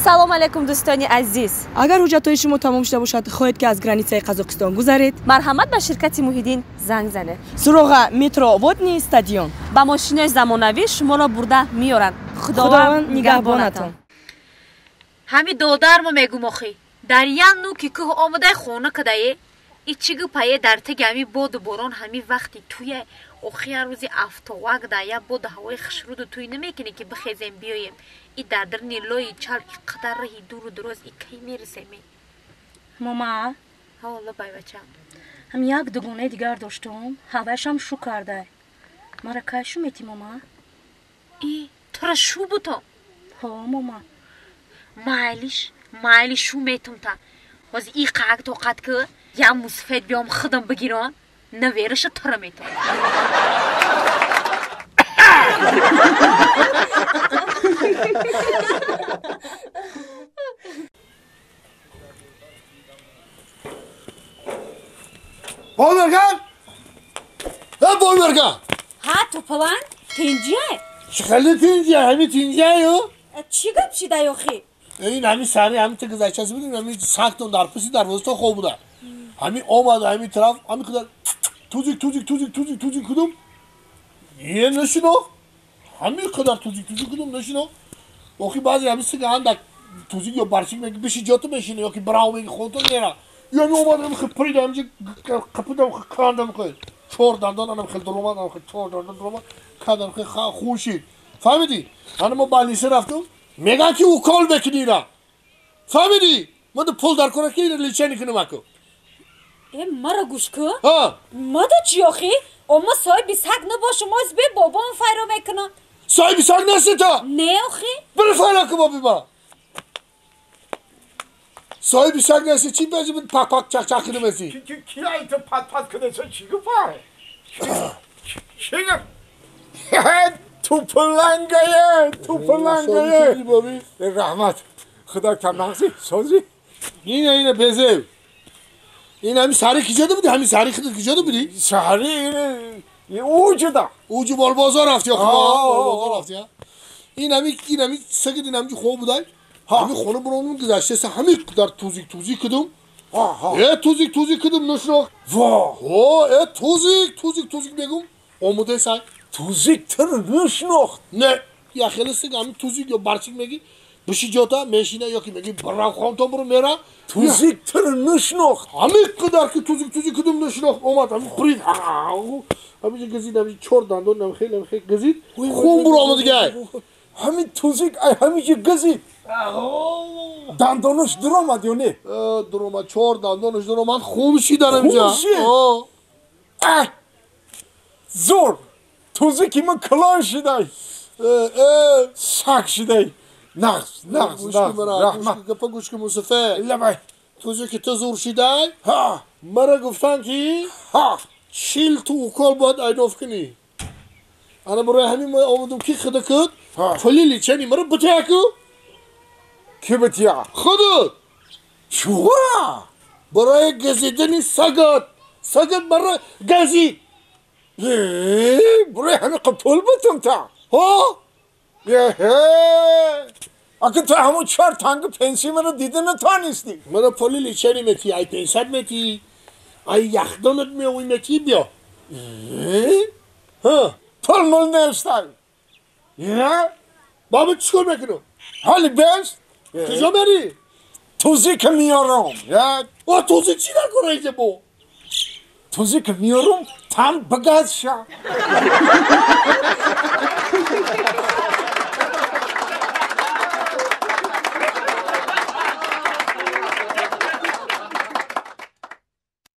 салом алейкум дӯстони азиз. агар ҳуҷҷатҳои шумо тамом шуда бошад хоҳед ки аз границаи қазоқистон гузаред, марҳамат ба ширкати муҳиддин занг занед. суроға метро водни стадион ба мошинои замонавӣ шуморо бурда меёранд. худованд нигаҳбонатон. ҳами додармо мегум охӣ дар як нуки кӯҳ омадаи хона кадае ичиги пае дар таги ҳами боду борон ҳами вақти туе охи рӯзи автовак да як боду ҳавои хушруду туй намекунӣ ки бихезем биёем и дар дарни лои чал иқадар раҳи дуру дуроз и кай мерасем. мома ҳавола байвачам ҳам як дугонаи дигар доштум ҳаваашам шу карда мара кай шу мети мома и тура шу буто ҳо мома майли шу метум та ҳози и қак тоқат ки як мусфед биём худам бигирон навераша тура метум Boymergan! Boymergan! Ha to'polon, tinjiye. Chiqali tinjiye, hami tinjiye yo. Chi gap shida yo'qi? این همی سری همی تا گذشته بودیم همی ساختون در پسی در وسط خوب بوده همی آمد همی طرف همی کدر توزیک کدوم یه نشینو همی کدر توزیک کدوم نشینو وقتی بعضی همی سگه هندک توزیک یا برشیک میگه بشی جاتو بشینه یا که براو میگه خودتون نیره یا همی آمد همی خیلی پریده همی قپیدم کاندم خیلی چور دندان همی خیلی درومد همی خیلی چور دندان درومد کاندم خیلی خوشید فهمیدی؟ هنو ما بالیسه رفتم میگن که او کال بکنی را فهمیدی؟ من دو پول در کنه که این لیچنی کنم اکو مرا گوش که؟ ها ما دا چی آخی؟ اما صاحبی سگ نباشه ما از به بابام فیرا میکنم صاحبی سگ نستی تا؟ نه آخی؟ بره فیرا که بابی ما صاحبی سگ نستی چی بیجی من پاک چک کنم ازی؟ کی ایتو پات کنه چی گفت؟ چی توپلنگه رحمت خدا کم نقصی سازی اینه بزه این همی سری کجاده بودی؟ همی سری خودت کجاده بودی؟ سری اینه اوجه دا اوجه بالبازار رفتی یا بالبازار رفتی یا این همی سگید این همی خواب بودن همی خونه برامون گذشته سه همی در توزیک کدوم توزیک کدوم نشناخ واه توزیک بگم آموده سای توزیک تر نشناخت نه یا خیلی سگ همی توزیک یا برچیک میگی بشی جاتا میشینه یا که میگی برام خواهم تا برو میره توزیک تر نشناخت همی قدر که توزیک کدوم نشناخت اومد همی پرید همی گزید همی چور دندون همی خیلی گزید خون برو آمد دیگه همی توزیک همی گزید دندانش در آمد یا نه؟ در آمد چور دندانش در آمد خون شیدن همینجا زور توزیکی من کلان شده سک شده نقص رحمت گفت گوش که مصطفی لبای توزیکی تو زور شده مرا گفتن که چیل تو اوکال باید ایداف کنی انا برای همین آمدم کی خدا کد فلیلی چنی مرا بتیا کو کی بتیا خودت چورا برای گزیدنی سگت مرا گزید برای همین قبول بتم تا ها اگه تو همون 4 تنگ پنسی منو دیده نتانستی مرا فلیلی چنی متی ای پنسد متی ای یخدانت میوی متی بیا ها پل مل نستای بابا چیکار میکنم حالی بست کجا بری توزیک میارم توزیک چی نکنه اینجا با توزیک میارم تم بگذ شا